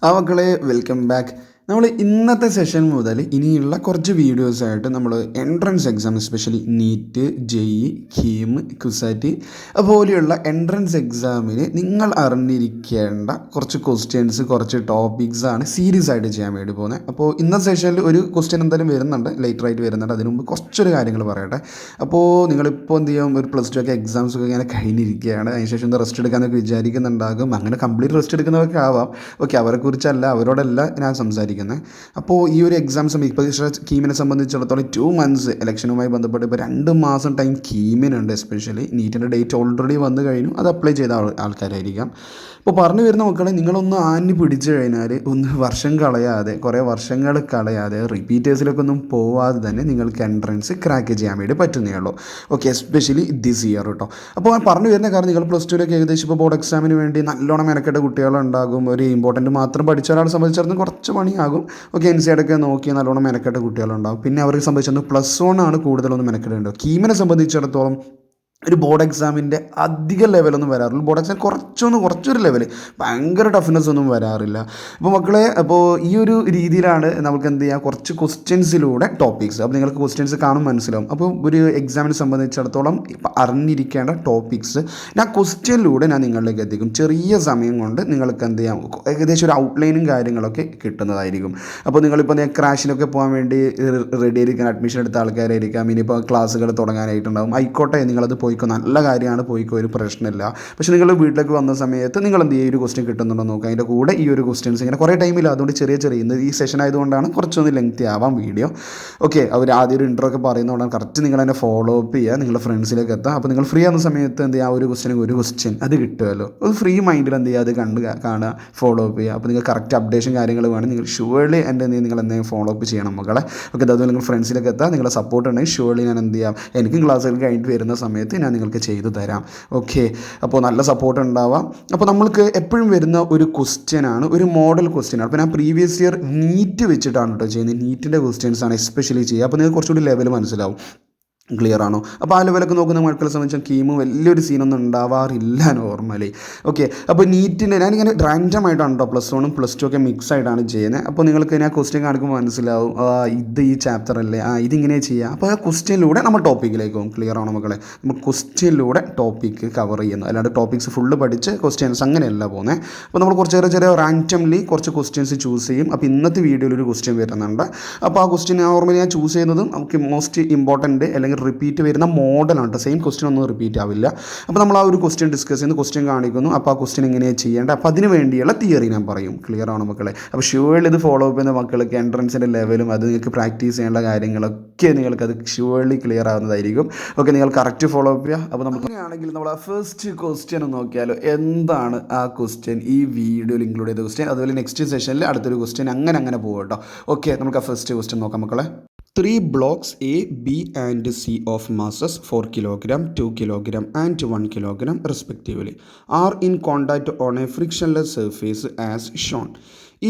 ആ മക്കളെ welcome back. നമ്മൾ ഇന്നത്തെ സെഷൻ മുതൽ ഇനിയുള്ള കുറച്ച് വീഡിയോസായിട്ട് നമ്മൾ entrance exam especially NEET, JEE, KEAM, CUSAT പോലെയുള്ള എൻട്രൻസ് എക്സാമിന് നിങ്ങൾ അറിഞ്ഞിരിക്കേണ്ട കുറച്ച് ക്വസ്റ്റ്യൻസ്, കുറച്ച് ടോപ്പിക്സാണ് സീരിയസ് ആയിട്ട് ചെയ്യാൻ വേണ്ടി പോകുന്നത്. അപ്പോൾ ഇന്നത്തെ സെഷനിൽ ഒരു ക്വസ്റ്റ്യൻ എന്തായാലും വരുന്നുണ്ട്, ലേറ്ററായിട്ട് വരുന്നുണ്ട്. അതിന് മുമ്പ് കുറച്ചൊരു കാര്യങ്ങൾ പറയട്ടെ. അപ്പോൾ നിങ്ങളിപ്പോൾ എന്ത് ചെയ്യും, ഒരു പ്ലസ് ടു ഒക്കെ എക്സാംസൊക്കെ ഇങ്ങനെ കഴിഞ്ഞിരിക്കുകയാണ്, അതിനുശേഷം ഒന്ന് റെസ്റ്റ് എടുക്കാനൊക്കെ വിചാരിക്കുന്നുണ്ടാകും. അങ്ങനെ കംപ്ലീറ്റ് റെസ്റ്റ് എടുക്കുന്നതൊക്കെ ആവാം. ഓക്കെ, അവരെക്കുറിച്ചല്ല, അവരോടല്ല ഞാൻ സംസാരിക്കുന്നത്. അപ്പോൾ ഈ ഒരു എക്സാം സമയം ഇപ്പോൾ കീമിനെ സംബന്ധിച്ചിടത്തോളം 2 months ഇലക്ഷനുമായി ബന്ധപ്പെട്ട് ഇപ്പോൾ 2 മാസം ടൈം കീമിനുണ്ട്. എസ്പെഷ്യലി നീറ്റിൻ്റെ ഡേറ്റ് ഓൾറെഡി വന്നു കഴിഞ്ഞു, അത് അപ്ലൈ ചെയ്ത ആൾക്കാരായിരിക്കാം. ഇപ്പോൾ പറഞ്ഞു വരുന്ന മക്കളെ, നിങ്ങളൊന്ന് ആഞ്ഞു പിടിച്ചു കഴിഞ്ഞാൽ ഒന്ന് വർഷം കളയാതെ, കുറേ വർഷങ്ങൾ കളയാതെ, റിപ്പീറ്റേഴ്സിലൊക്കെ ഒന്നും പോവാതെ തന്നെ നിങ്ങൾക്ക് എൻട്രൻസ് ക്രാക്ക് ചെയ്യാൻ വേണ്ടി പറ്റുന്നേ ഉള്ളൂ. ഓക്കെ, എസ്പെഷ്യലി ദിസ് ഇയർ കേട്ടോ. അപ്പോൾ പറഞ്ഞു വരുന്ന കാരണം, നിങ്ങൾ പ്ലസ് ടുവിലൊക്കെ ഏകദേശം ഇപ്പോൾ ബോർഡ് എക്സാമിന് വേണ്ടി നല്ലോണം മെനക്കെട്ട കുട്ടികളുണ്ടാകും. ഒരു ഇമ്പോർട്ടൻറ്റ് മാത്രം പഠിച്ച ഒരാളെ സംബന്ധിച്ചിടത്തോളം കുറച്ച് പണിയാകും. ഓക്കെ, NCERT ഒക്കെ നോക്കി നല്ലോണം മെനക്കെട്ട കുട്ടികളുണ്ടാകും. പിന്നെ അവരെ സംബന്ധിച്ചിടത്തോളം +1 ആണ് കൂടുതലൊന്നും മെനക്കെടേണ്ടത്. കീമിനെ സംബന്ധിച്ചിടത്തോളം ഒരു ബോർഡ് എക്സാമിൻ്റെ അധിക ലെവലൊന്നും വരാറില്ല. ബോർഡ് എക്സാം കുറച്ചൊരു ലെവൽ, ഭയങ്കര ടഫ്നെസ് ഒന്നും വരാറില്ല. അപ്പോൾ മക്കളെ, അപ്പോൾ ഈ ഒരു രീതിയിലാണ് നമുക്ക് എന്ത് ചെയ്യുക, കുറച്ച് ക്വസ്റ്റ്യൻസിലൂടെ ടോപ്പിക്സ്, അപ്പോൾ നിങ്ങൾക്ക് ക്വസ്റ്റ്യൻസ് കാണും മനസ്സിലാവും. അപ്പോൾ ഒരു എക്സാമിനെ സംബന്ധിച്ചിടത്തോളം ഇപ്പം അറിഞ്ഞിരിക്കേണ്ട ടോപ്പിക്സ് ഞാൻ ക്വസ്റ്റ്യനിലൂടെ ഞാൻ നിങ്ങളിലേക്ക് എത്തിക്കും. ചെറിയ സമയം കൊണ്ട് നിങ്ങൾക്ക് എന്ത് ചെയ്യാം, ഏകദേശം ഒരു ഔട്ട്ലൈനും കാര്യങ്ങളൊക്കെ കിട്ടുന്നതായിരിക്കും. അപ്പോൾ നിങ്ങളിപ്പോൾ ക്രാഷിനൊക്കെ പോകാൻ വേണ്ടി റെഡി ആയിരിക്കാൻ അഡ്മിഷൻ എടുത്ത ആൾക്കാരായിരിക്കാം. ഇനിയിപ്പോൾ ക്ലാസ്സുകൾ തുടങ്ങാനായിട്ടുണ്ടാകും. ആയിക്കോട്ടെ, നിങ്ങളത് പോയിക്കോ, നല്ല കാര്യമാണ്, പോയിക്കോ, ഒരു പ്രശ്നമില്ല. പക്ഷേ നിങ്ങൾ വീട്ടിലേക്ക് വന്ന സമയത്ത് നിങ്ങൾ എന്ത് ചെയ്യുക, ഒരു ക്വസ്റ്റ്യൻ കിട്ടുന്നുണ്ടോ നോക്കുക. അതിൻ്റെ കൂടെ ഈ ഒരു ക്വസ്റ്റ്യൻസ് ഇങ്ങനെ കുറേ ടൈമില്ല, അതുകൊണ്ട് ചെറിയ ഇന്ന് ഈ സെഷൻ ആയതുകൊണ്ടാണ് കുറച്ചൊന്ന് ലെങ്തി ആവാം വീഡിയോ. ഓക്കെ, അവർ ആദ്യം ഒരു ഇൻട്രോ ഒക്കെ പറയുന്നതുകൊണ്ടാണ്. കറക്റ്റ് നിങ്ങൾ അതിനെ ഫോളോ അപ്പ് ചെയ്യുക, നിങ്ങളുടെ ഫ്രണ്ട്സിലേക്ക് എത്താം. അപ്പോൾ നിങ്ങൾ ഫ്രീ ആവുന്ന സമയത്ത് എന്ത് ചെയ്യുക, ഒരു ക്വസ്റ്റ്യൻ അത് കിട്ടുമല്ലോ, അത് ഫ്രീ മൈൻഡിൽ എന്ത് ചെയ്യുക, അത് കാണുക, ഫോളോ അപ്പ് ചെയ്യുക. അപ്പോൾ നിങ്ങൾ കറക്റ്റ് അപ്ഡേഷൻ കാര്യങ്ങൾ വേണം, നിങ്ങൾ ഷുവർലി എൻ്റെ നിങ്ങൾ എന്തെങ്കിലും ഫോളോ അപ്പ് ചെയ്യണം മക്കളെ. ഓക്കെ, അതുപോലെ നിങ്ങൾ ഫ്രണ്ട്സിലേക്ക് എത്താം. നിങ്ങളുടെ സപ്പോർട്ട് ഉണ്ടെങ്കിൽ ഷുവർലി ഞാൻ എന്ത് ചെയ്യാം, എനിക്കും ക്ലാസ്സുകൾ കഴിഞ്ഞിട്ട് വരുന്ന സമയത്ത് ഞാൻ നിങ്ങൾക്ക് ചെയ്തു തരാം. ഓക്കെ, അപ്പോൾ നല്ല സപ്പോർട്ട് ഉണ്ടാവാം. അപ്പോൾ നമ്മൾക്ക് എപ്പോഴും വരുന്ന ഒരു ക്വസ്റ്റ്യനാണ്, ഒരു മോഡൽ ക്വസ്റ്റ്യനാണ്. അപ്പോൾ ഞാൻ പ്രീവിയസ് ഇയർ നീറ്റ് വെച്ചിട്ടാണ് കേട്ടോ ചെയ്യുന്നത്. നീറ്റിൻ്റെ ക്വസ്റ്റ്യൻസാണ് എസ്പെഷ്യലി ചെയ്യുക. അപ്പോൾ നിങ്ങൾക്ക് കുറച്ചുകൂടി ലെവൽ മനസ്സിലാവും. ക്ലിയർ ആണോ? അപ്പോൾ ആ ലെവലൊക്കെ നോക്കുന്ന മക്കളെ സംബന്ധിച്ചാൽ കീമ് വലിയൊരു സീനൊന്നും ഉണ്ടാവാറില്ല നോർമലി. ഓക്കെ, അപ്പോൾ നീറ്റിൻ്റെ ഞാനിങ്ങനെ റാൻഡമായിട്ടാണ് കേട്ടോ +1ഉം +2 ഒക്കെ മിക്സ് ആയിട്ടാണ് ചെയ്യുന്നത്. അപ്പോൾ നിങ്ങൾക്ക് ഞാൻ ക്വസ്റ്റ്യൻ കാണിക്കുമ്പോൾ മനസ്സിലാവും, ഇത് ഈ ചാപ്റ്റർ അല്ലേ, ഇതിങ്ങനെ ചെയ്യുക. അപ്പോൾ ആ ക്വസ്റ്റ്യനിലൂടെ നമ്മൾ ടോപ്പിക്കിലേക്ക് പോകും. ക്ലിയർ ആണോ മക്കളെ? നമ്മൾ ക്വസ്റ്റ്യനിലൂടെ ടോപ്പിക്ക് കവർ ചെയ്യുന്നു, അല്ലാണ്ട് ടോപ്പിക്സ് ഫുള്ള് പഠിച്ച് ക്വസ്റ്റ്യൻസ് അങ്ങനെയല്ല പോകുന്നത്. അപ്പോൾ നമ്മൾ കുറച്ച് ചെറിയ റാൻഡംലി കുറച്ച് ക്വസ്റ്റ്യൻസ് ചൂസ് ചെയ്യും. അപ്പോൾ ഇന്നത്തെ വീഡിയോയിൽ ഒരു ക്വസ്റ്റ്യൻ വരുന്നുണ്ട്. അപ്പോൾ ആ ക്വസ്റ്റ്യൻ നോർമലി ഞാൻ ചൂസ് ചെയ്യുന്നതും നമുക്ക് മോസ്റ്റ് ഇമ്പോർട്ടൻറ്റ് അല്ലെങ്കിൽ റിപ്പീറ്റ് വരുന്ന മോഡലാണ് കേട്ടോ. സെയിം ക്വസ്റ്റ്യൻ ഒന്നും റിപ്പീറ്റ് ആവില്ല. അപ്പോൾ നമ്മൾ ആ ഒരു ക്വസ്റ്റ്യൻ ഡിസ്കസ് ചെയ്യുന്നു, ക്വസ്റ്റ്യൻ കാണിക്കുന്നു. അപ്പോൾ ആ ക്വസ്റ്റ്യൻ എങ്ങനെയാണ് ചെയ്യേണ്ടത്, അപ്പോൾ അതിന് വേണ്ടിയുള്ള തിയറി ഞാൻ പറയും. ക്ലിയർ ആണോ മക്കളെ? അപ്പോൾ ഷുവർലി ഇത് ഫോളോ അപ്പ് ചെയ്യുന്ന മക്കൾക്ക് എൻട്രൻസിൻ്റെ ലെവലും അത് നിങ്ങൾക്ക് പ്രാക്ടീസ് ചെയ്യേണ്ട കാര്യങ്ങളൊക്കെ നിങ്ങൾക്കത് ഷുവർലി ക്ലിയർ ആവുന്നതായിരിക്കും. ഓക്കെ, നിങ്ങൾ കറക്റ്റ് ഫോളോ അപ്പ് ചെയ്യുക. അപ്പോൾ നമുക്കാണെങ്കിൽ നമ്മൾ ആ ഫസ്റ്റ് ക്വസ്റ്റ്യൻ ഒന്ന് നോക്കിയാലോ. എന്താണ് ആ ക്വസ്റ്റ്യൻ, ഈ വീഡിയോയിൽ ഇൻക്ലൂഡ് ചെയ്ത ക്വസ്റ്റ്യൻ, അതുപോലെ നെക്സ്റ്റ് സെഷനിൽ അടുത്തൊരു ക്വസ്റ്റ്യൻ, അങ്ങനെ പോകും കേട്ടോ. ഓക്കെ, നമുക്ക് ആ ഫസ്റ്റ് ക്വസ്റ്റ്യൻ നോക്കാം മക്കളെ. 3 blocks A, B and C of masses 4 kg, 2 kg and 1 kg respectively are in contact on a frictionless surface as shown.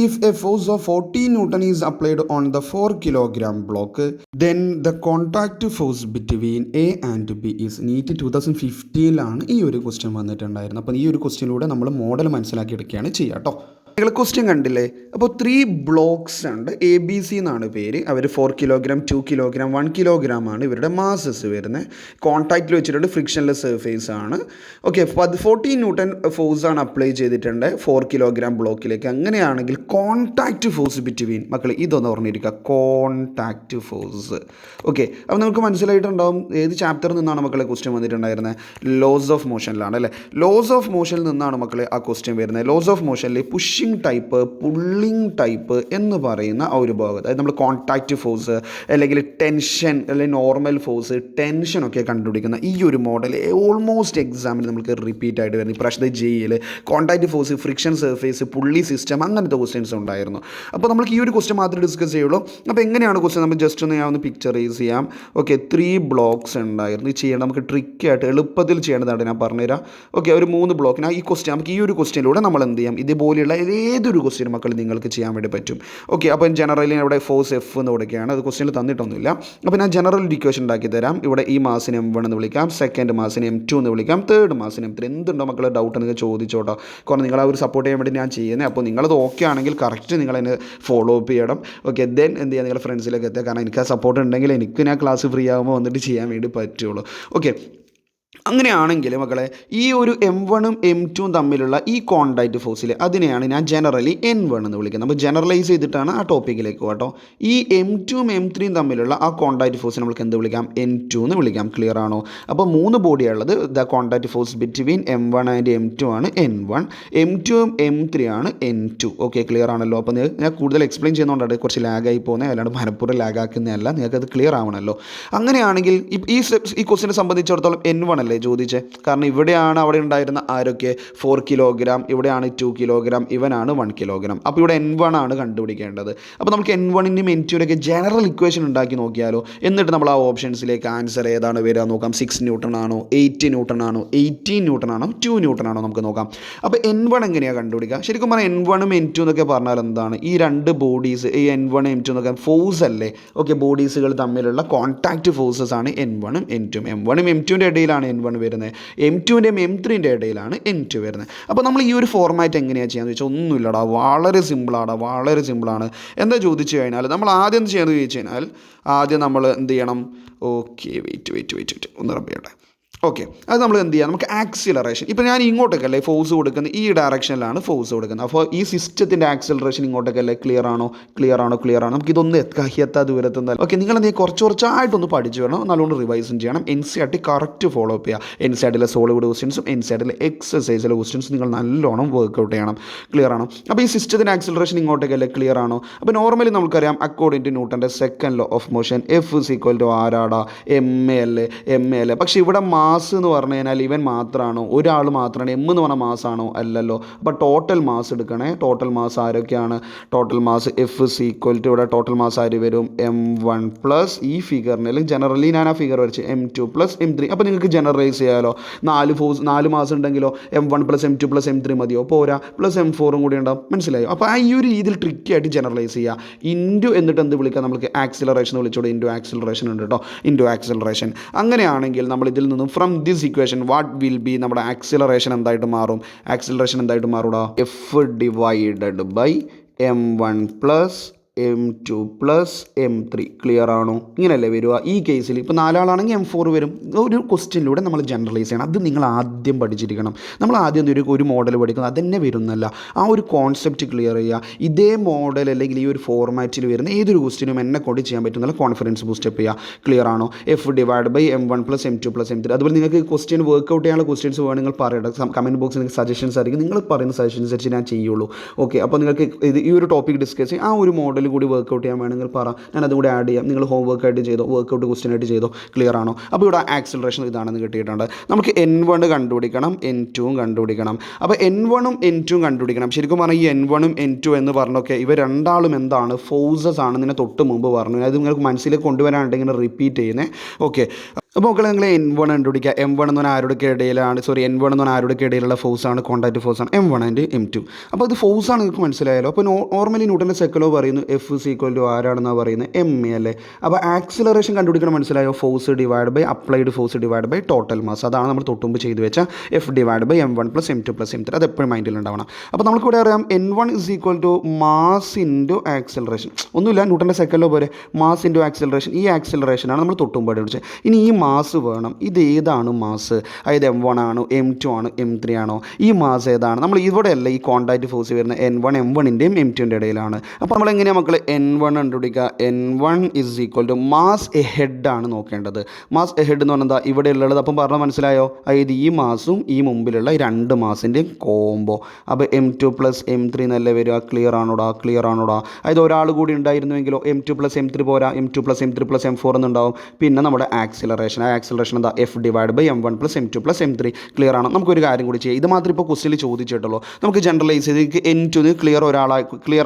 If a force of 40 Newton is applied on the 4 kg block, then the contact force between A and B is. NEET 2015 ഈ ഒരു question വന്നിട്ടുണ്ടായിരുന്നു. അപ്പോൾ ഈ ഒരു ക്വസ്റ്റ്യനിലൂടെ നമ്മൾ model മനസ്സിലാക്കിയെടുക്കുകയാണ് ചെയ്യുക കേട്ടോ. നിങ്ങൾ ക്വസ്റ്റ്യൻ കണ്ടില്ലേ? അപ്പോൾ 3 blocks ഉണ്ട്, ABC എന്നാണ് പേര്. അവർ 4 kg, 2 kg, 1 kg ആണ് ഇവരുടെ മാസസ് വരുന്നത്. കോൺടാക്റ്റിൽ വെച്ചിട്ടുണ്ട്, ഫ്രിക്ഷൻലെസ് സർഫേസ് ആണ്. ഓക്കെ, 40 Newton ഫോഴ്സ് ആണ് അപ്ലൈ ചെയ്തിട്ടുണ്ട് 4 kg ബ്ലോക്കിലേക്ക്. അങ്ങനെയാണെങ്കിൽ കോൺടാക്റ്റ് ഫോഴ്സ് ബിറ്റ്വീൻ, മക്കൾ ഇതൊന്ന് പറഞ്ഞിരിക്കുക, കോൺടാക്റ്റ് ഫോഴ്സ്. ഓക്കെ, അപ്പോൾ നമുക്ക് മനസ്സിലായിട്ടുണ്ടാവും ഏത് ചാപ്റ്ററിൽ നിന്നാണ് മക്കളെ ക്വസ്റ്റ്യൻ വന്നിട്ടുണ്ടായിരുന്നത്. ലോസ് ഓഫ് മോഷനിലാണ് അല്ലേ. ലോസ് ഓഫ് മോഷനിൽ നിന്നാണ് മക്കളെ ആ ക്വസ്റ്റ്യൻ വരുന്നത്. ലോസ് ഓഫ് മോഷനിൽ പുഷിംഗ് ടൈപ്പ്, പുള്ളിങ് ടൈപ്പ് എന്ന് പറയുന്ന ആ ഒരു ഭാഗത്ത്, അതായത് നമ്മൾ കോൺടാക്റ്റ് ഫോഴ്സ് അല്ലെങ്കിൽ ടെൻഷൻ അല്ലെങ്കിൽ നോർമൽ ഫോഴ്സ്, ടെൻഷനൊക്കെ കണ്ടുപിടിക്കുന്ന ഈ ഒരു മോഡൽ ഓൾമോസ്റ്റ് എക്സാമിൽ നമുക്ക് റിപ്പീറ്റ് ആയിട്ട് വരുന്നത്. ഇപ്രാവശ്യത്തെ jail contact force, friction surface, പുള്ളി സിസ്റ്റം, അങ്ങനത്തെ ക്വസ്റ്റ്യൻസ് ഉണ്ടായിരുന്നു. അപ്പോൾ നമുക്ക് ഈ ഒരു ക്വസ്റ്റ്യൻ മാത്രമേ ഡിസ്കസ് ചെയ്യുള്ളൂ. അപ്പോൾ എങ്ങനെയാണ് ക്വസ്റ്റ്യൻ, നമ്മൾ ജസ്റ്റ് ഒന്ന് ഞാൻ ഒന്ന് പിക്ചറൈസ് ചെയ്യാം. ഓക്കെ, 3 blocks ഉണ്ടായിരുന്നു. ഇത് ചെയ്യേണ്ട നമുക്ക് ട്രിക്കായിട്ട് എളുപ്പത്തിൽ ചെയ്യേണ്ടതാണ്, ഞാൻ പറഞ്ഞുതരാം. ഓക്കെ, ഒരു 3 ബ്ലോക്കിന് ഈ ക്വസ്റ്റ്യൻ നമുക്ക് ഈ ഒരു ക്വസ്റ്റ്യനിലൂടെ നമ്മൾ എന്ത് ചെയ്യാം, ഇതുപോലെയുള്ള ഏതൊരു ക്വസ്റ്റ്യൻ മക്കൾ നിങ്ങൾക്ക് ചെയ്യാൻ വേണ്ടി പറ്റും. ഓക്കെ, അപ്പോൾ ജനറലി ഇവിടെ ഫോഴ്സ് എഫ് എന്ന് കൊടുക്കുകയാണ്. അത് ക്വസ്റ്റ്യനിൽ തന്നിട്ടൊന്നുമില്ല. അപ്പോൾ ഞാൻ ജനറൽ ഇക്വേഷൻ ഉണ്ടാക്കി തരാം. ഇവിടെ ഈ മാസിന് M1 എന്ന് വിളിക്കാം, സെക്കൻഡ് മാസിന് M2 എന്ന് വിളിക്കാം, തേർഡ് മാസിന് M3. എന്തുണ്ടോ മക്കൾ ഡൗട്ട് നിങ്ങൾക്ക് ചോദിച്ചോട്ടോ. കാരണം നിങ്ങൾ ആ ഒരു സപ്പോർട്ട് ചെയ്യാൻ വേണ്ടി ഞാൻ ചെയ്യുന്നത്. അപ്പോൾ നിങ്ങളത് ഓക്കെ ആണെങ്കിൽ കറക്റ്റ് നിങ്ങളതിനെ ഫോളോ അപ്പ് ചെയ്യണം. ഓക്കെ, ദെൻ എന്ത് ചെയ്യുക, നിങ്ങളുടെ ഫ്രണ്ട്സിലേക്ക് എത്തുക. കാരണം എനിക്ക് ആ സപ്പോർട്ട് ഉണ്ടെങ്കിൽ എനിക്ക് ഞാൻ ക്ലാസ് ഫ്രീ ആകുമ്പോൾ വന്നിട്ട് ചെയ്യാൻ വേണ്ടി പറ്റുള്ളൂ. ഓക്കെ, അങ്ങനെയാണെങ്കിൽ മക്കളെ ഈ ഒരു M1ഉം M2ഉം തമ്മിലുള്ള ഈ കോണ്ടാക്റ്റ് ഫോഴ്സിൽ അതിനെയാണ് ഞാൻ ജനറലി N1 എന്ന് വിളിക്കുന്നത്. അപ്പോൾ ജനറലൈസ് ചെയ്തിട്ടാണ് ആ ടോപ്പിക്കിലേക്ക് കേട്ടോ. ഈ M2ഉം M3ഉം തമ്മിലുള്ള ആ കോണ്ടാക്റ്റ് ഫോഴ്സ് നമുക്ക് എന്ത് വിളിക്കാം? N2 എന്ന് വിളിക്കാം. ക്ലിയർ ആണോ? അപ്പോൾ 3 ബോഡിയുള്ളത്. The contact force between M1 and M2 ആണ് N1, M2ഉം M3 ആണ് N2. ഓക്കെ, ക്ലിയർ ആണല്ലോ? അപ്പോൾ ഞാൻ കൂടുതൽ എക്സ്പ്ലെയിൻ ചെയ്യുന്നതുകൊണ്ടാണ് കുറച്ച് ലാഗായി പോകുന്നത്, അല്ലാണ്ട് മനഃപൂർവ്വം ലാഗാക്കുന്നതല്ല. നിങ്ങൾക്കത് ക്ലിയർ ആവണമല്ലോ. അങ്ങനെയാണെങ്കിൽ ഈ ക്വസ്റ്റിനെ സംബന്ധിച്ചിടത്തോളം N1 അല്ലേ ചോദിച്ചേ? കാരണം ഇവിടെയാണ് അവിടെ ഉണ്ടായിരുന്ന ആരൊക്കെ 4 കിലോഗ്രാം, ഇവിടെയാണ് 2 കിലോഗ്രാം, ഇവനാണ് 1 കിലോഗ്രാം. അപ്പോൾ ഇവിടെ N1 ആണ് കണ്ടുപിടിക്കേണ്ടത്. അപ്പോൾ നമുക്ക് N1ൻ്റെയും N2ൻ്റെയൊക്കെ ജനറൽ ഇക്വേഷൻ ഉണ്ടാക്കി നോക്കിയാലോ? എന്നിട്ട് നമ്മൾ ആ ഓപ്ഷൻസിലേക്ക് ആൻസർ ഏതാണ് വരിക നോക്കാം. 6 ന്യൂട്ടൺ ആണോ, 8 ന്യൂട്ടൺ ആണോ, 18 ന്യൂട്ടൺ ആണോ, 2 ന്യൂട്ടൺ ആണോ നമുക്ക് നോക്കാം. അപ്പോൾ N1 എങ്ങനെയാണ് കണ്ടുപിടിക്കുക? ശരിക്കും പറഞ്ഞാൽ N1ഉം N2 എന്നൊക്കെ പറഞ്ഞാൽ എന്താണ്? ഈ രണ്ട് ബോഡീസ്, ഈ N1 M2 എന്നൊക്കെ ഫോഴ്സ് അല്ലേ? ഓക്കെ, ബോഡീസുകൾ തമ്മിലുള്ള കോൺടാക്റ്റ് ഫോഴ്സസ് ആണ് N1ഉം M2ഉം. M1ഉം M2ൻ്റെ ഇടയിലാണ് N1 വരുന്നത്, M2ൻ്റെയും M3ൻ്റെ ഇടയിലാണ് N2 വരുന്നത്. അപ്പോൾ നമ്മൾ ഈ ഒരു ഫോർമാറ്റ് എങ്ങനെയാണ് ചെയ്യാന്ന് ചോദിച്ചാൽ ഒന്നുമില്ലടാ, വളരെ സിമ്പിളാണ്. എന്താ ചോദിച്ചു കഴിഞ്ഞാൽ നമ്മൾ ആദ്യം ചെയ്യുന്നത് ചോദിച്ചു കഴിഞ്ഞാൽ ആദ്യം നമ്മൾ എന്ത് ചെയ്യണം? ഓക്കെ, വെയിറ്റ് ഒന്ന് റബ്ബ് ചെയ്യട്ടെ. ഓക്കെ, അത് നമ്മൾ എന്ത് ചെയ്യാം? നമുക്ക് ആക്സിലറേഷൻ, ഇപ്പോൾ ഞാൻ ഇങ്ങോട്ടേക്കല്ലേ ഫോഴ്സ് കൊടുക്കുന്നത്, ഈ ഡയറക്ഷനിലാണ് ഫോഴ്സ് കൊടുക്കുന്നത്. അപ്പോൾ ഈ സിസ്റ്റത്തിൻ്റെ ആക്സിലറേഷൻ ഇങ്ങോട്ടേക്കല്ലേ? ക്ലിയർ ആണോ? നമുക്കിതൊന്ന് എത്താ ദൂരത്തുനിന്ന്. ഓക്കെ, നിങ്ങളെന്തെങ്കിലും കുറച്ചായിട്ടൊന്ന് പഠിച്ചു വേണം, നല്ലോണം റിവൈസും ചെയ്യണം. NCERT കറക്റ്റ് ഫോളോ അപ്പ് ചെയ്യുക. NCERTയിലെ സോളിഡ് ക്വസ്റ്റ്യൻസും NCERTയിലെ എക്സസൈസിലെ ക്വസ്റ്റ്യൻസും നിങ്ങൾ നല്ലോണം വർക്കൗട്ട് ചെയ്യണം. ക്ലിയർ ആണോ? അപ്പോൾ ഈ സിസ്റ്റത്തിൻ്റെ ആക്സിലറേഷൻ ഇങ്ങോട്ടേക്കല്ലേ? ക്ലിയർ ആണോ? അപ്പോൾ നോർമലി നമുക്കറിയാം അക്കോർഡിംഗ് ടു ന്യൂട്ടൻ്റെ second law of motion F = ആരാടാ? ML. പക്ഷേ ഇവിടെ മാസ് എന്ന് പറഞ്ഞു കഴിഞ്ഞാൽ ഇവൻ മാത്രമാണോ? ഒരാൾ മാത്രമാണ്. M എന്ന് പറഞ്ഞാൽ മാസാണോ? അല്ലല്ലോ. അപ്പോൾ ടോട്ടൽ മാസ് എടുക്കണേ. ടോട്ടൽ മാസ് ആരൊക്കെയാണ്? ടോട്ടൽ മാസ് F = ഇവിടെ ടോട്ടൽ മാസ് ആര് വരും? M1 പ്ലസ് ഈ ഫിഗറിന്, അല്ലെങ്കിൽ ജനറലി ഞാൻ ആ ഫിഗർ വരച്ച് M2 പ്ലസ് M3. അപ്പോൾ നിങ്ങൾക്ക് ജനറലൈസ് ചെയ്യാമല്ലോ. 4 മാസ് ഉണ്ടെങ്കിലോ M1 plus M2 plus M3 മതിയോ? പോരാ, പ്ലസ് M4 കൂടി ഉണ്ടാവും. മനസ്സിലായോ? അപ്പോൾ ഈ ഒരു രീതിയിൽ ട്രിക്കി ആയിട്ട് ജനറലൈസ് ചെയ്യുക. ഇൻറ്റു എന്നിട്ട് എന്ത് വിളിക്കുക? നമുക്ക് ആക്സിലറേഷൻ വിളിച്ചോളൂ. ഇൻറ്റു ആക്സിലറേഷൻ ഉണ്ട് കേട്ടോ, ഇൻറ്റു ആക്സിലറേഷൻ. അങ്ങനെയാണെങ്കിൽ നമ്മൾ ഇതിൽ നിന്നും from this equation what will be, നമ്മുടെ ആക്സിലറേഷൻ എന്തായിട്ട് മാറും? F divided by M1 plus M2 plus M3. Clear ആണോ? ഇങ്ങനെയല്ലേ വരിക ഈ കേസിൽ. ഇപ്പോൾ 4 ആളാണെങ്കിൽ M4 വരും. ഒരു ക്വസ്റ്റ്യനിലൂടെ നമ്മൾ ജനറലൈസ് ചെയ്യണം. അത് നിങ്ങൾ ആദ്യം പഠിച്ചിരിക്കണം. നമ്മൾ ആദ്യം ഒരു മോഡൽ പഠിക്കുന്നത് അതന്നെ വരുന്നല്ല. ആ ഒരു കോൺസെപ്റ്റ് ക്ലിയർ ചെയ്യുക. ഇതേ മോഡൽ അല്ലെങ്കിൽ ഈ ഒരു ഫോർമാറ്റിൽ വരുന്ന ഏതൊരു ക്വസ്റ്റ്യനും എന്നെ കൊണ്ട് ചെയ്യാൻ പറ്റുന്ന കോൺഫിഡൻസ് ബൂസ്റ്റപ്പ് ചെയ്യുക. ക്ലിയർ ആണോ? F divide by M1 plus M2 plus M3. അതുപോലെ നിങ്ങൾക്ക് ക്വസ്റ്റ്യൻ വർക്കൗട്ട് ചെയ്യാനുള്ള ക്വസ്റ്റ്യൻസ് വേണം, നിങ്ങൾ പറയണം. കമൻറ്റ് ബോക്സിൽ നിങ്ങൾക്ക് സജഷൻസ് ആയിരിക്കും. നിങ്ങൾ പറയുന്ന സജഷൻസ് വെച്ച് ഞാൻ ചെയ്യുള്ളൂ. ഓക്കെ, അപ്പോൾ നിങ്ങൾക്ക് ഈ ഒരു ടോപ്പിക് ഡിസ്കസ് ചെയ്യും. ആ ഒരു മോഡൽ കൂടി വർക്കൗട്ട് ചെയ്യാൻ വേണമെങ്കിൽ പറ, ഞാൻ അതും കൂടി ആഡ് ചെയ്യാം. നിങ്ങൾ ഹോം വർക്കായിട്ട് ചെയ്തോ, വർക്കൗട്ട് ക്വസ്റ്റ്യൻ ആയിട്ട് ചെയ്തോ. ക്ലിയർ ആണോ? അപ്പോൾ ഇവിടെ ആക്സിലറേഷൻ ഇതാണെന്ന് കിട്ടിയിട്ടുണ്ട്. നമുക്ക് N1 കണ്ടുപിടിക്കണം, N2 കണ്ടുപിടിക്കണം. അപ്പോൾ N1ഉം N2 കണ്ടുപിടിക്കണം. ശരിക്കും പറഞ്ഞാൽ ഈ N1ഉം N2 എന്ന് പറഞ്ഞൊക്കെ ഇവർ രണ്ടാളും എന്താണ്? ഫോഴ്സസ് ആണ്. ഇതിനെ തൊട്ട് മുമ്പ് പറഞ്ഞു. അത് നിങ്ങൾക്ക് മനസ്സിലേക്ക് കൊണ്ടുവരാനുണ്ടെങ്കിൽ റിപ്പീറ്റ് ചെയ്യുന്നത്. ഓക്കെ, അപ്പോൾ മക്കളെ നിങ്ങൾ N1 കണ്ടുപിടിക്കുക. M1 എന്ന് പറഞ്ഞാൽ ആരുടെയൊക്കെ ഇടയിലാണ്? N1 എന്ന് പറഞ്ഞാൽ ആരുടെയൊക്കെ ഇടയിലുള്ള ഫോഴ്സാണ്? Contact ഫോഴ്സാണ് M1 and M2. അപ്പോൾ അത് ഫോഴ്സാണ്, നിങ്ങൾക്ക് മനസ്സിലായാലോ. അപ്പോൾ നോർമലി ന്യൂട്ടൻ്റെ സെക്കൻഡ് ലോ പറയുന്നു F = ആരാണെന്നാണ് പറയുന്നത്? MA അല്ലേ. അപ്പോൾ ആക്സിലറേഷൻ കണ്ടുപിടിക്കണം, മനസ്സിലായോ? Force divide by applied force divide by total mass. അതാണ് നമ്മൾ തൊട്ടുമ്പ് ചെയ്ത് വെച്ച F divide by M1 plus M2 plus M3. അത് എപ്പോഴും മൈൻഡിൽ ഉണ്ടാവണം. അപ്പോൾ നമുക്കിവിടെ അറിയാം N1 = മാസ് ഇൻറ്റു ആക്സിലറേഷൻ. ഒന്നുമില്ല, ന്യൂട്ടൻ്റെ സെക്കൻഡ് ലോ പോലെ മാസ് ഇൻറ്റു ആക്സിലറേഷൻ. ഈ ആക്സിലറേഷനാണ് നമ്മൾ തൊട്ടുമ്പ് പഠിച്ചത്. ഇനി ഈ മാസ് വേണം. ഇതേതാണ് മാസ്? അതായത് M1 ആണോ, M2 ആണോ, M3 ആണോ? ഈ മാസ് ഏതാണ്? നമ്മൾ ഇവിടെയല്ല ഈ കോൺടാക്റ്റ് ഫോഴ്സ് വരുന്നത് N1 M1ൻ്റെയും M2ൻ്റെ ഇടയിലാണ്. അപ്പോൾ നമ്മൾ എങ്ങനെയാണ് മക്കളെ N1 കണ്ടുപിടിക്കുക? N1 = മാസ് എഹെഡ് ആണ് നോക്കേണ്ടത്. മാസ് എഹെഡ് എന്ന് പറഞ്ഞാൽ എന്താ? ഇവിടെ ഉള്ളത്. അപ്പം പറഞ്ഞാൽ മനസ്സിലായോ? അതായത് ഈ മാസും ഈ മുമ്പിലുള്ള 2 മാസിൻ്റെയും കോംബോ. അപ്പോൾ M2 പ്ലസ് M3 എന്നല്ലേ വരിക? ക്ലിയർ ആണോടാ? അതായത് ഒരാൾ കൂടി ഉണ്ടായിരുന്നുവെങ്കിലോ M2 പ്ലസ് M3 പോരാ, M2 plus M3 plus M4 എന്നുണ്ടാവും. പിന്നെ നമ്മുടെ ആക്സിലറേഷൻ ആ ആക്സിലറേഷൻ എന്താ F/m1+m2+m3. ക്ലിയർ ആണോ? നമുക്കൊരു കാര്യം കൂടി ചെയ്യാം. ഇത് മാത്രം ഇപ്പോൾ ക്വസ്റ്റിൽ ചോദിച്ചിട്ടുള്ളൂ. നമുക്ക് ജനറലൈസ് ചെയ്ത് N2 ക്ലിയർ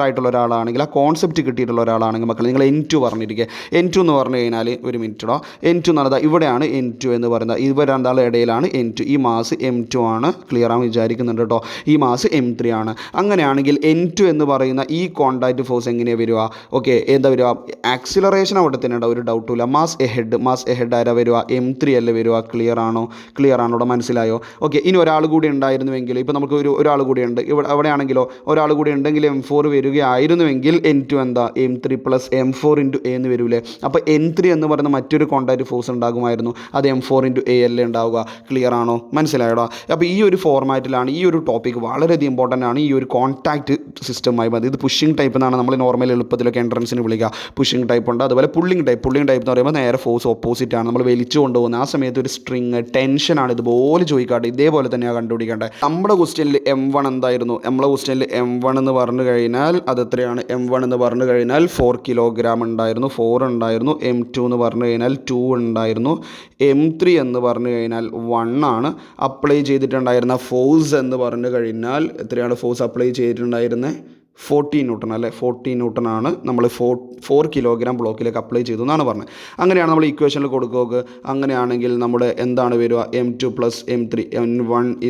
ആയിട്ടുള്ള ഒരാളാണെങ്കിൽ, ആ കോൺസെപ്റ്റ് കിട്ടിയിട്ടുള്ള ഒരാളാണെങ്കിൽ മക്കൾ നിങ്ങൾ N2 പറഞ്ഞിരിക്കുക. N2 എന്ന് പറഞ്ഞു കഴിഞ്ഞാൽ ഒരു മിനിറ്റോ, N2 എന്ന് പറഞ്ഞാൽ ഇവിടെയാണ് N2 എന്ന് പറയുന്നത്. ഇവർ രണ്ടാളുടെ ഇടയിലാണ് N2. ഈ മാസ് M2 ആണ്. ക്ലിയർ ആണെന്ന് വിചാരിക്കുന്നുണ്ട് കേട്ടോ. ഈ മാസ് M3 ആണ്. അങ്ങനെയാണെങ്കിൽ N2 എന്ന് പറയുന്ന ഈ കോണ്ടാക്റ്റ് ഫോഴ്സ് എങ്ങനെയാണ് വരിക? ഓക്കെ, എന്താ വരിക? ആക്സിലറേഷൻ അവിടെ തന്നെ ഉണ്ടാവും, ഒരു ഡൗട്ടുമില്ല. മാസ് എഹെഡ് ആരാ വരിക? M3 അല്ലേ വരിക? ക്ലിയർ ആണോ? ഇവിടെ മനസ്സിലായോ? ഓക്കെ, ഇനി ഒരാൾ കൂടി ഉണ്ടായിരുന്നുവെങ്കിൽ, ഇപ്പോൾ നമുക്ക് ഒരാൾ കൂടി ഉണ്ട് അവിടെയാണെങ്കിലോ, ഒരാൾ കൂടി ഉണ്ടെങ്കിൽ M4 വരികയായിരുന്നുവെങ്കിൽ N2 എന്താ? M3+m4×a എന്ന് വരൂലേ? അപ്പോൾ N3 എന്ന് പറയുന്ന മറ്റൊരു കോണ്ടാക്റ്റ് ഫോഴ്സ് ഉണ്ടാകുമായിരുന്നു. അത് M4×a അല്ലേ ഉണ്ടാവുക? ക്ലിയർ ആണോ? മനസ്സിലായോടാ? അപ്പോൾ ഈ ഒരു ഫോർമാറ്റിലാണ് ഈ ഒരു ടോപ്പിക് വളരെയധികം ഇമ്പോർട്ടൻ്റ് ആണ്. ഈ ഒരു കോൺടാക്റ്റ് സിസ്റ്റമായി ഇത് പുഷിംഗ് ടൈപ്പ് എന്നാണ് നമ്മൾ നോർമൽ എളുപ്പത്തിലൊക്കെ എൻട്രൻസിന് വിളിക്കുക. പുഷിംഗ് ടൈപ്പ് ഉണ്ട്, അതുപോലെ പുള്ളിംഗ് ടൈപ്പ് എന്ന് പറയുമ്പോൾ നേരെ ഫോഴ്സ് ഓപ്പോസിറ്റ് ആണ്. നമ്മൾ വലിച്ചു കൊണ്ടുപോകുന്നത്. ആ സമയത്ത് ഒരു സ്ട്രിങ് ടെൻഷനാണ്. ഇതുപോലെ ചോദിക്കാട്ടെ, ഇതേപോലെ തന്നെയാണ് കണ്ടുപിടിക്കേണ്ടത്. നമ്മുടെ ക്വസ്റ്റ്യനിൽ M1 എന്തായിരുന്നു? നമ്മളെ ക്വസ്റ്റ്യനിൽ M1 എന്ന് പറഞ്ഞു കഴിഞ്ഞാൽ അത് എത്രയാണ്? M1 എന്ന് പറഞ്ഞു കഴിഞ്ഞാൽ 4 കിലോഗ്രാം ഉണ്ടായിരുന്നു, 4 ഉണ്ടായിരുന്നു. M2 എന്ന് പറഞ്ഞു കഴിഞ്ഞാൽ 2 ഉണ്ടായിരുന്നു. M3 എന്ന് പറഞ്ഞു കഴിഞ്ഞാൽ 1 ആണ്. അപ്ലൈ ചെയ്തിട്ടുണ്ടായിരുന്ന ഫോഴ്സ് എന്ന് പറഞ്ഞു കഴിഞ്ഞാൽ എത്രയാണ് ഫോഴ്സ് അപ്ലൈ ചെയ്തിട്ടുണ്ടായിരുന്നത്? 14 ന്യൂട്ടൺ അല്ലേ? 14 ന്യൂട്ടൺ ആണ് നമ്മൾ 4 കിലോഗ്രാം ബ്ലോക്കിലേക്ക് അപ്ലൈ ചെയ്തു എന്നാണ് പറഞ്ഞത്. അങ്ങനെയാണ് നമ്മൾ ഇക്വേഷനിൽ കൊടുക്കുക. അങ്ങനെയാണെങ്കിൽ നമ്മുടെ എന്താണ് വരിക? M2+m3. N1 =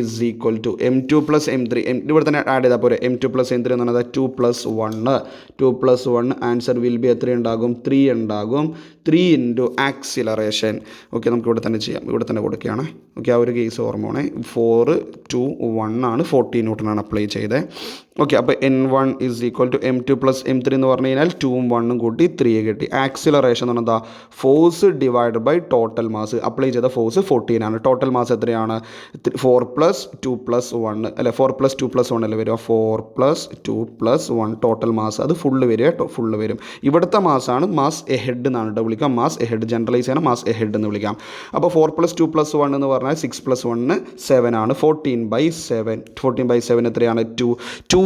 M2+m3. ഇവിടെ തന്നെ ആഡ് ചെയ്താൽ പോരെ. M2+m3 എന്ന് പറഞ്ഞാൽ 2+1. ആൻസർ വിൽ ബി എത്ര ഉണ്ടാകും? 3 ഉണ്ടാകും. 3 × ആക്സിലറേഷൻ. ഓക്കെ, നമുക്ക് ഇവിടെ തന്നെ ചെയ്യാം. ഇവിടെ തന്നെ കൊടുക്കുകയാണ്. ഓക്കെ, ആ ഒരു കേസ് ഓർമ്മ വേണേ. 4, 2, 1 ആണ്. 14 ന്യൂട്ടൺ ആണ് അപ്ലൈ ചെയ്തത്. ഓക്കെ, അപ്പോൾ N1 = M2+m3 എന്ന് പറഞ്ഞു കഴിഞ്ഞാൽ 2ഉം 1ഉം കൂട്ടി 3 കിട്ടി. ആക്സിലറേഷൻ എന്ന് പറഞ്ഞാൽ force divide by total mass. Apply ചെയ്ത ഫോഴ്സ് 14 ആണ്. ടോട്ടൽ മാസ് എത്രയാണ്? 4+2+1 അല്ലേ? 4+2+1 അല്ലേ വരിക? 4+2+1 ടോട്ടൽ മാസ്. അത് ഫുള്ള് വരിക കേട്ടോ, ഫുള്ള് വരും. ഇവിടുത്തെ മാസാണ് മാസ് എഹെഡ് എന്നാണ് കേട്ടോ വിളിക്കാം. മാസ് എഹെഡ് ജനറലൈസ് ചെയ്യണം, മാസ് എഹെഡ് എന്ന് വിളിക്കാം. അപ്പോൾ 4+2+1 എന്ന് പറഞ്ഞാൽ 6+1 7 ആണ്. 14/7 എത്രയാണ്? 2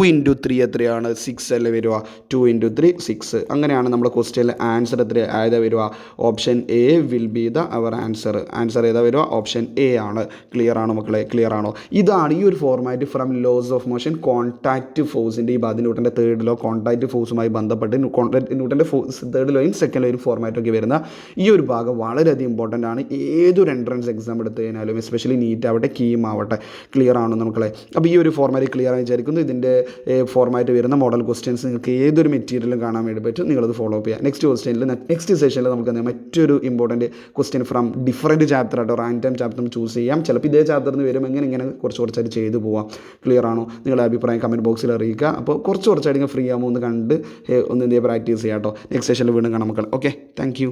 × 3 എത്രയാണ്? 6 അല്ലേ വരിക? 2 × 3 6. അങ്ങനെയാണ് നമ്മുടെ ക്വസ്റ്റ്യനിൽ ആൻസർ എത്ര ഏതാ വരിക? Option A will be our answer. Answer ഏതാ വരിക? ഓപ്ഷൻ എ ആണ്. ക്ലിയർ ആണോ മക്കളെ? ക്ലിയർ ആണോ? ഇതാണ് ഈ ഒരു format from laws of motion contact ഫോഴ്സിൻ്റെ ഈ ന്യൂട്ടൻ്റെ തേർഡ് ലോ കോൺടാക്റ്റ് ഫോഴ്സുമായി ബന്ധപ്പെട്ട് ന്യൂട്ടൻ്റെ തേർഡ് ലോയും സെക്കൻഡ് ലോയും ഫോർമാറ്റൊക്കെ വരുന്ന ഈ ഒരു ഭാഗം വളരെയധികം ഇമ്പോർട്ടൻ്റ് ആണ്. ഏതൊരു എൻട്രൻസ് എക്സാം എടുത്തു കഴിഞ്ഞാലും, എസ്പെഷ്യലി നീറ്റ് ആവട്ടെ, കീം ആവട്ടെ. ക്ലിയർ ആണോ മക്കളെ? അപ്പോൾ ഈ ഒരു ഫോർമാറ്റ് ക്ലിയർ ആയി വിചാരിക്കുന്നു. ഇതിൻ്റെ ഫോർമാറ്റ് വരുന്ന മോഡൽ ക്വസ്റ്റ്യൻസ് നിങ്ങൾക്ക് ഏതൊരു മെറ്റീരിയലും കാണാൻ വേണ്ടി പറ്റും. നിങ്ങളത് ഫോളോ അപ്പ് ചെയ്യുക. നെക്സ്റ്റ് സെഷനിൽ നമുക്ക് മറ്റൊരു important question from different chapter ആയിട്ടോ റാൻഡം ചാപ്റ്റർ ചൂസ് ചെയ്യാം. ചിലപ്പോൾ ഇതേ ചാപ്റ്ററിൽ നിന്ന് വരും. ഇങ്ങനെ കുറച്ചായിട്ട് ചെയ്തു പോവാം. ക്ലിയർ ആണോ? നിങ്ങളുടെ അഭിപ്രായം കമൻറ്റ് ബോക്സിൽ അറിയിക്കുക. അപ്പോൾ കുറച്ചായിട്ട് ഫ്രീ ആകുമ്പോൾ ഒന്ന് കണ്ട് ഒന്ന് പ്രാക്ടീസ് ചെയ്യാം കേട്ടോ. നെക്സ്റ്റ് സെഷനിൽ വീണ്ടും കാണാം മക്കൾ. Okay, thank you.